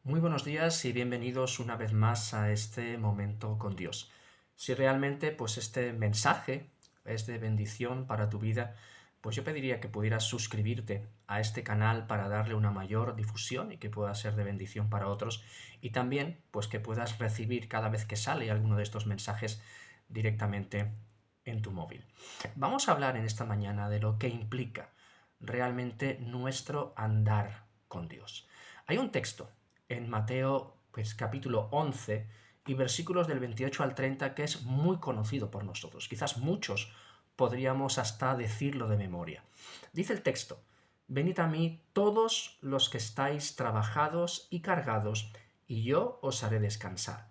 Muy buenos días y bienvenidos una vez más a este momento con Dios. Si realmente pues este mensaje es de bendición para tu vida, pues yo pediría que pudieras suscribirte a este canal para darle una mayor difusión y que pueda ser de bendición para otros, y también pues que puedas recibir cada vez que sale alguno de estos mensajes directamente en tu móvil. Vamos a hablar en esta mañana de lo que implica realmente nuestro andar con Dios. Hay un texto en Mateo capítulo 11 y versículos del 28 al 30 que es muy conocido por nosotros. Quizás muchos podríamos hasta decirlo de memoria. Dice el texto: venid a mí todos los que estáis trabajados y cargados, y yo os haré descansar.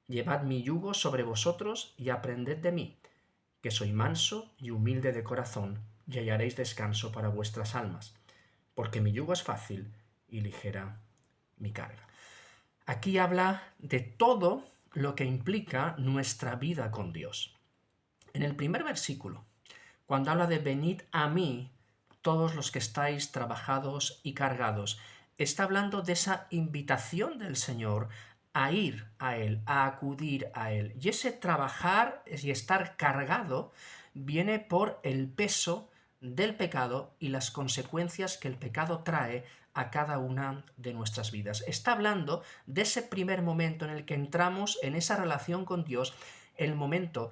Llevad mi yugo sobre vosotros y aprended de mí, que soy manso y humilde de corazón, y hallaréis descanso para vuestras almas, porque mi yugo es fácil y ligera mi carga. Aquí habla de todo lo que implica nuestra vida con Dios. En el primer versículo, cuando habla de venid a mí, todos los que estáis trabajados y cargados, está hablando de esa invitación del Señor a ir a Él, a acudir a Él. Y ese trabajar y estar cargado viene por el peso del pecado y las consecuencias que el pecado trae a cada una de nuestras vidas. Está hablando de ese primer momento en el que entramos en esa relación con Dios, el momento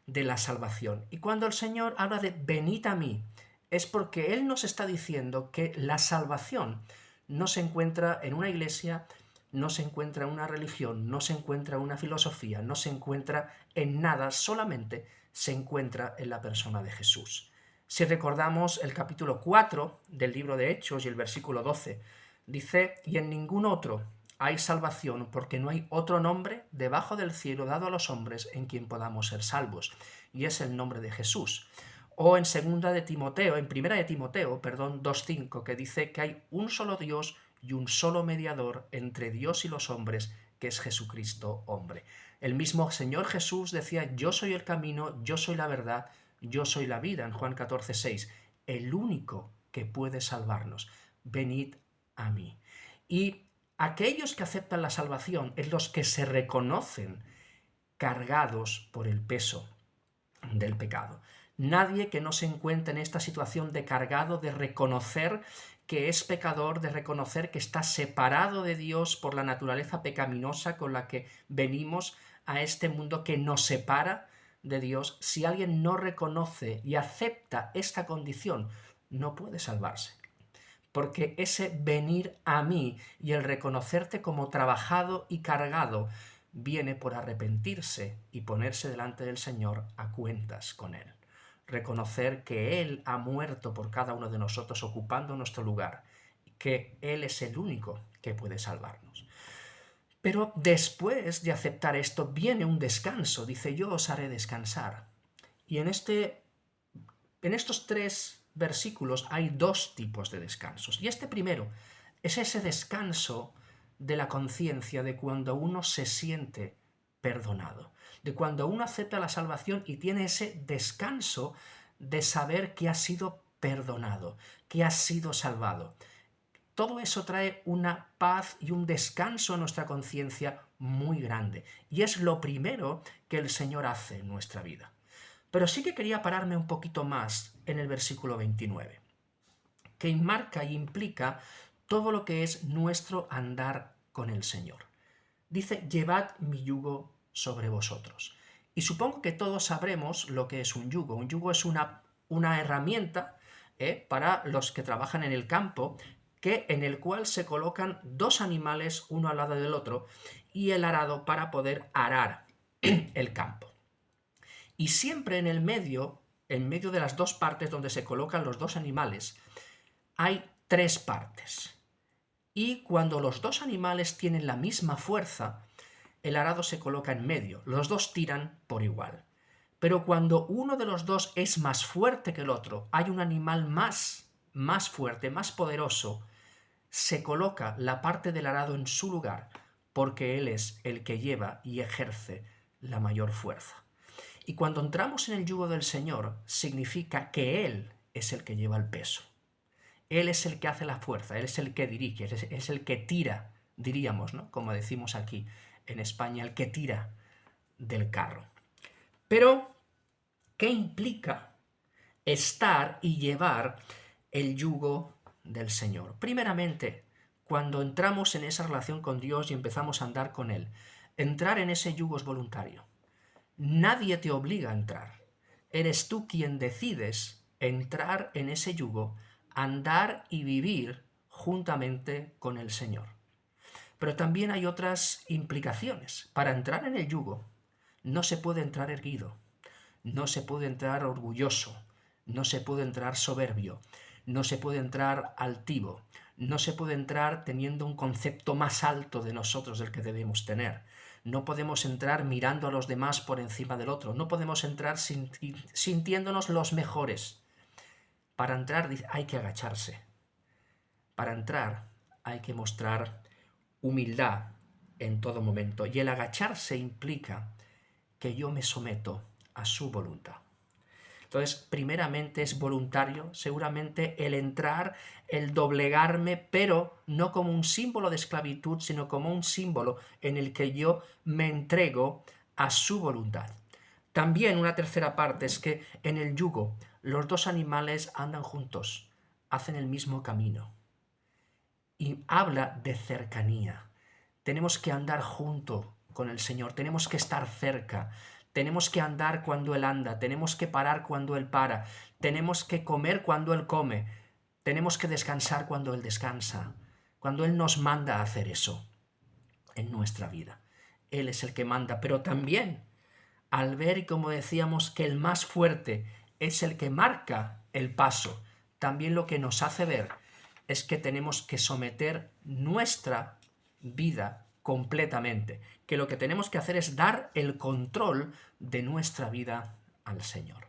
de la salvación. Y cuando el Señor habla de venid a mí, es porque Él nos está diciendo que la salvación no se encuentra en una iglesia, no se encuentra en una religión, no se encuentra en una filosofía, no se encuentra en nada, solamente se encuentra en la persona de Jesús. Si recordamos el capítulo 4 del libro de Hechos y el versículo 12, dice: y en ningún otro hay salvación, porque no hay otro nombre debajo del cielo dado a los hombres en quien podamos ser salvos, y es el nombre de Jesús. O en primera de Timoteo, 2:5, que dice que hay un solo Dios y un solo mediador entre Dios y los hombres, que es Jesucristo hombre. El mismo Señor Jesús decía: yo soy el camino, yo soy la verdad, yo soy la vida, en Juan 14:6. El único que puede salvarnos. Venid a mí. Y aquellos que aceptan la salvación es los que se reconocen cargados por el peso del pecado. Nadie que no se encuentre en esta situación de cargado, de reconocer que es pecador, de reconocer que está separado de Dios por la naturaleza pecaminosa con la que venimos a este mundo, que nos separa de Dios, si alguien no reconoce y acepta esta condición, no puede salvarse. Porque ese venir a mí y el reconocerte como trabajado y cargado viene por arrepentirse y ponerse delante del Señor a cuentas con Él. Reconocer que Él ha muerto por cada uno de nosotros ocupando nuestro lugar, que Él es el único que puede salvarnos. Pero después de aceptar esto viene un descanso. Dice: yo os haré descansar. Y en estos tres versículos hay dos tipos de descansos. Y este primero es ese descanso de la conciencia, de cuando uno se siente perdonado, de cuando uno acepta la salvación y tiene ese descanso de saber que ha sido perdonado, que ha sido salvado. Todo eso trae una paz y un descanso a nuestra conciencia muy grande. Y es lo primero que el Señor hace en nuestra vida. Pero sí que quería pararme un poquito más en el versículo 29, que enmarca y implica todo lo que es nuestro andar con el Señor. Dice: llevad mi yugo sobre vosotros. Y supongo que todos sabremos lo que es un yugo. Un yugo es una herramienta para los que trabajan en el campo, en el cual se colocan dos animales uno al lado del otro y el arado para poder arar el campo. Y siempre en medio de las dos partes donde se colocan los dos animales, hay tres partes. Y cuando los dos animales tienen la misma fuerza, el arado se coloca en medio. Los dos tiran por igual. Pero cuando uno de los dos es más fuerte que el otro, hay un animal más fuerte, más poderoso, se coloca la parte del arado en su lugar, porque él es el que lleva y ejerce la mayor fuerza. Y cuando entramos en el yugo del Señor, significa que Él es el que lleva el peso. Él es el que hace la fuerza, Él es el que dirige, Él es el que tira diríamos, ¿no? Como decimos aquí en España, el que tira del carro. Pero, ¿qué implica estar y llevar el yugo del Señor? Primeramente, cuando entramos en esa relación con Dios y empezamos a andar con Él, entrar en ese yugo es voluntario. Nadie te obliga a entrar. Eres tú quien decides entrar en ese yugo, andar y vivir juntamente con el Señor. Pero también hay otras implicaciones. Para entrar en el yugo, no se puede entrar erguido, no se puede entrar orgulloso, no se puede entrar soberbio, no se puede entrar altivo, no se puede entrar teniendo un concepto más alto de nosotros del que debemos tener. No podemos entrar mirando a los demás por encima del otro. No podemos entrar sintiéndonos los mejores. Para entrar hay que agacharse. Para entrar hay que mostrar humildad en todo momento. Y el agacharse implica que yo me someto a su voluntad. Entonces, primeramente es voluntario, seguramente el entrar, el doblegarme, pero no como un símbolo de esclavitud, sino como un símbolo en el que yo me entrego a su voluntad. También una tercera parte es que en el yugo los dos animales andan juntos, hacen el mismo camino. Y habla de cercanía. Tenemos que andar junto con el Señor, tenemos que estar cerca. Tenemos que andar cuando Él anda, tenemos que parar cuando Él para, tenemos que comer cuando Él come, tenemos que descansar cuando Él descansa, cuando Él nos manda a hacer eso en nuestra vida. Él es el que manda, pero también al ver, como decíamos, que el más fuerte es el que marca el paso, también lo que nos hace ver es que tenemos que someter nuestra vida completamente, que lo que tenemos que hacer es dar el control de nuestra vida al Señor.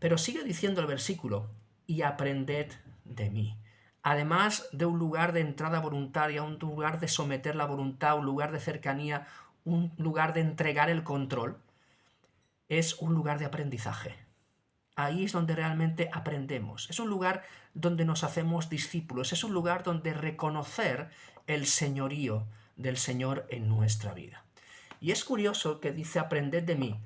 Pero sigue diciendo el versículo, y aprended de mí. Además de un lugar de entrada voluntaria, un lugar de someter la voluntad, un lugar de cercanía, un lugar de entregar el control, es un lugar de aprendizaje. Ahí es donde realmente aprendemos. Es un lugar donde nos hacemos discípulos. Es un lugar donde reconocer el señorío del Señor en nuestra vida. Y es curioso que dice, aprended de mí.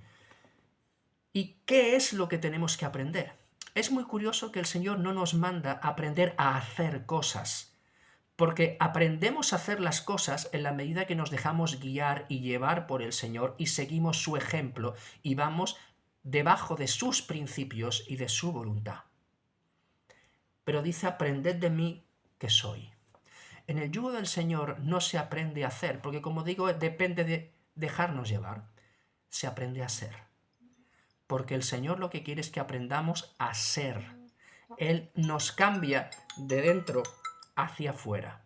¿Y qué es lo que tenemos que aprender? Es muy curioso que el Señor no nos manda a aprender a hacer cosas, porque aprendemos a hacer las cosas en la medida que nos dejamos guiar y llevar por el Señor y seguimos su ejemplo y vamos debajo de sus principios y de su voluntad. Pero dice, aprended de mí que soy. En el yugo del Señor no se aprende a hacer, porque como digo, depende de dejarnos llevar. Se aprende a ser. Porque el Señor lo que quiere es que aprendamos a ser. Él nos cambia de dentro hacia afuera.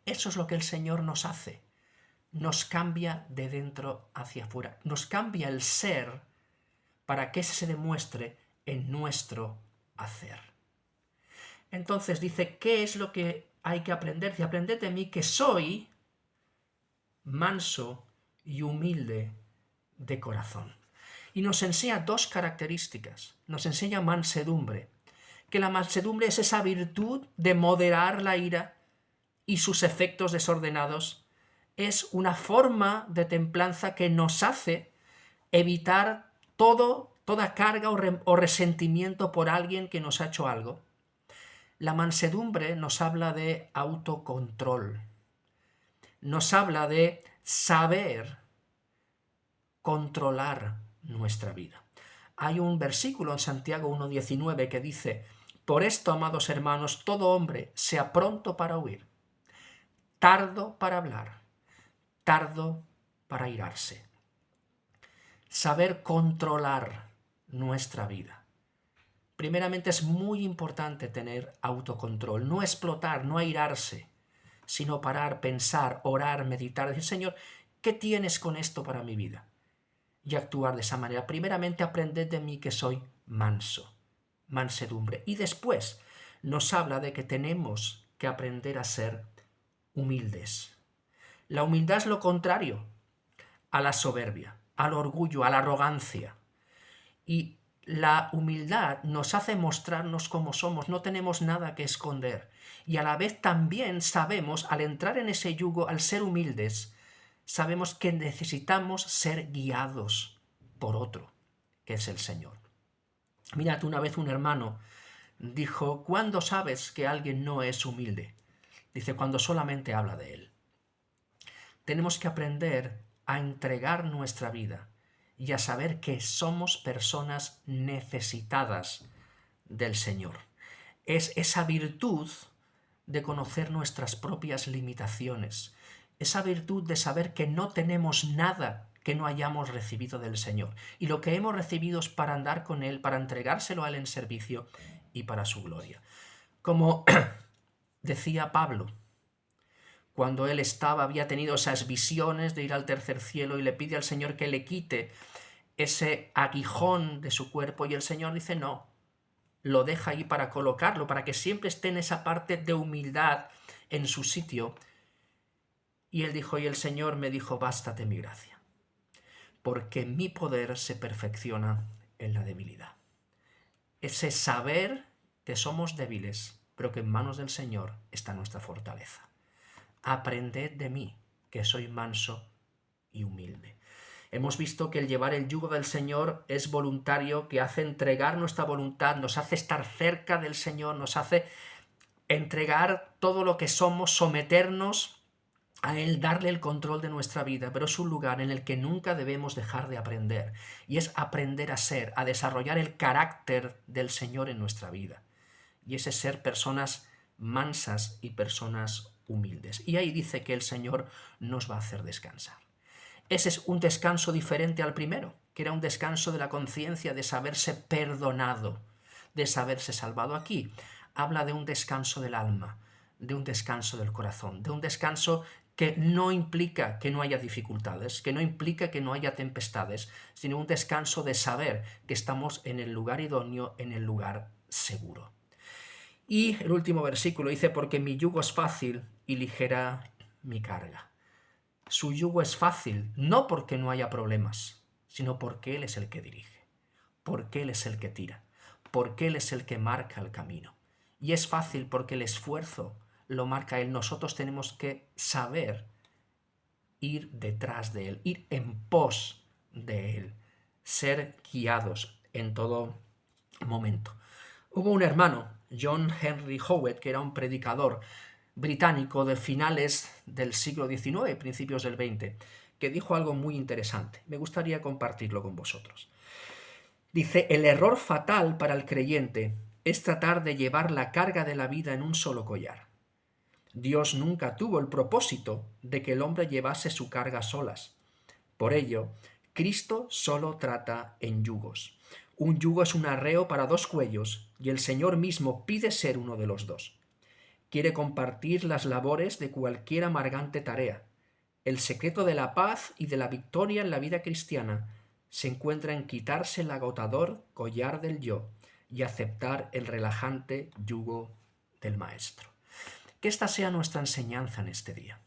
Eso es lo que el Señor nos hace. Nos cambia de dentro hacia afuera. Nos cambia el ser para que se demuestre en nuestro hacer. Entonces dice, ¿qué es lo que hay que aprender? Dice, aprended de mí que soy manso y humilde de corazón. Y nos enseña dos características. Nos enseña mansedumbre, que la mansedumbre es esa virtud de moderar la ira y sus efectos desordenados. Es una forma de templanza que nos hace evitar toda carga o resentimiento por alguien que nos ha hecho algo. La mansedumbre nos habla de autocontrol. Nos habla de saber controlar nuestra vida. Hay un versículo en Santiago 1:19 que dice, por esto, amados hermanos, todo hombre sea pronto para oír, tardo para hablar, tardo para airarse. Saber controlar nuestra vida. Primeramente es muy importante tener autocontrol, no explotar, no airarse, sino parar, pensar, orar, meditar, decir, Señor, ¿qué tienes con esto para mi vida? Y actuar de esa manera. Primeramente aprended de mí que soy manso, mansedumbre. Y después nos habla de que tenemos que aprender a ser humildes. La humildad es lo contrario a la soberbia, al orgullo, a la arrogancia. Y la humildad nos hace mostrarnos como somos, no tenemos nada que esconder. Y a la vez también sabemos, al entrar en ese yugo, al ser humildes, sabemos que necesitamos ser guiados por otro, que es el Señor. Mírate, una vez un hermano dijo, ¿cuándo sabes que alguien no es humilde? Dice, cuando solamente habla de él. Tenemos que aprender a entregar nuestra vida y a saber que somos personas necesitadas del Señor. Es esa virtud de conocer nuestras propias limitaciones, esa virtud de saber que no tenemos nada que no hayamos recibido del Señor. Y lo que hemos recibido es para andar con Él, para entregárselo a Él en servicio y para su gloria. Como decía Pablo, cuando él había tenido esas visiones de ir al tercer cielo y le pide al Señor que le quite ese aguijón de su cuerpo, y el Señor dice no, lo deja ahí para colocarlo, para que siempre esté en esa parte de humildad en su sitio. Y él dijo, y el Señor me dijo, bástate mi gracia, porque mi poder se perfecciona en la debilidad. Ese saber que somos débiles, pero que en manos del Señor está nuestra fortaleza. Aprended de mí, que soy manso y humilde. Hemos visto que el llevar el yugo del Señor es voluntario, que hace entregar nuestra voluntad, nos hace estar cerca del Señor, nos hace entregar todo lo que somos, someternos a Él, darle el control de nuestra vida, pero es un lugar en el que nunca debemos dejar de aprender, y es aprender a ser, a desarrollar el carácter del Señor en nuestra vida, y ese ser personas mansas y personas humildes. Y ahí dice que el Señor nos va a hacer descansar. Ese es un descanso diferente al primero, que era un descanso de la conciencia, de saberse perdonado, de saberse salvado. Aquí habla de un descanso del alma, de un descanso del corazón, de un descanso que no implica que no haya dificultades, que no implica que no haya tempestades, sino un descanso de saber que estamos en el lugar idóneo, en el lugar seguro. Y el último versículo dice, porque mi yugo es fácil y ligera mi carga. Su yugo es fácil, no porque no haya problemas, sino porque Él es el que dirige, porque Él es el que tira, porque Él es el que marca el camino. Y es fácil porque el esfuerzo lo marca Él. Nosotros tenemos que saber ir detrás de Él, ir en pos de Él, ser guiados en todo momento. Hubo un hermano, John Henry Howitt, que era un predicador británico de finales del siglo XIX, principios del XX, que dijo algo muy interesante. Me gustaría compartirlo con vosotros. Dice, el error fatal para el creyente es tratar de llevar la carga de la vida en un solo collar. Dios nunca tuvo el propósito de que el hombre llevase su carga a solas. Por ello, Cristo solo trata en yugos. Un yugo es un arreo para dos cuellos, y el Señor mismo pide ser uno de los dos. Quiere compartir las labores de cualquier amargante tarea. El secreto de la paz y de la victoria en la vida cristiana se encuentra en quitarse el agotador collar del yo y aceptar el relajante yugo del Maestro. Que esta sea nuestra enseñanza en este día.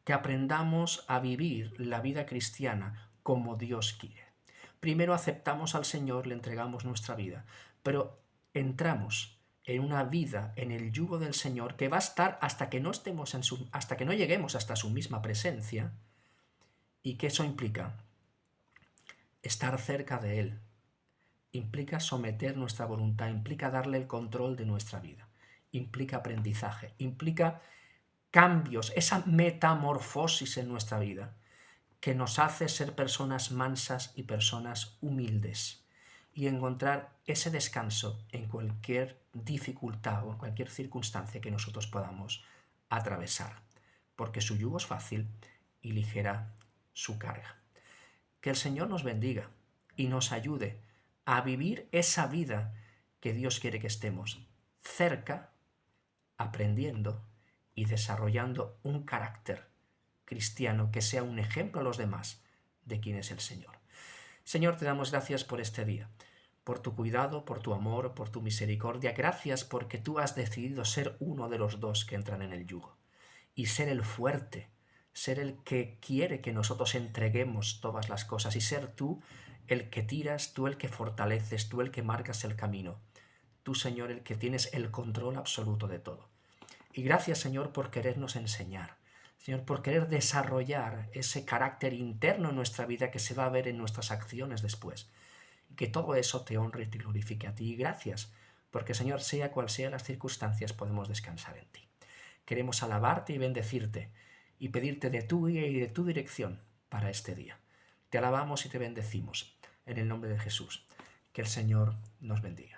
Que aprendamos a vivir la vida cristiana como Dios quiere. Primero aceptamos al Señor, le entregamos nuestra vida, pero entramos en una vida en el yugo del Señor que va a estar hasta que no estemos hasta que no lleguemos hasta su misma presencia, y que eso implica estar cerca de Él, implica someter nuestra voluntad, implica darle el control de nuestra vida, implica aprendizaje, implica cambios, esa metamorfosis en nuestra vida que nos hace ser personas mansas y personas humildes, y encontrar ese descanso en cualquier dificultad o en cualquier circunstancia que nosotros podamos atravesar, porque su yugo es fácil y ligera su carga. Que el Señor nos bendiga y nos ayude a vivir esa vida que Dios quiere que estemos cerca, aprendiendo y desarrollando un carácter cristiano que sea un ejemplo a los demás de quién es el Señor. Señor, te damos gracias por este día, por tu cuidado, por tu amor, por tu misericordia. Gracias porque tú has decidido ser uno de los dos que entran en el yugo y ser el fuerte, ser el que quiere que nosotros entreguemos todas las cosas y ser tú el que tiras, tú el que fortaleces, tú el que marcas el camino. Tú, Señor, el que tienes el control absoluto de todo. Y gracias, Señor, por querernos enseñar. Señor, por querer desarrollar ese carácter interno en nuestra vida que se va a ver en nuestras acciones después. Y que todo eso te honre y te glorifique a ti. Y gracias, porque, Señor, sea cual sean las circunstancias, podemos descansar en ti. Queremos alabarte y bendecirte y pedirte de tu guía y de tu dirección para este día. Te alabamos y te bendecimos en el nombre de Jesús. Que el Señor nos bendiga.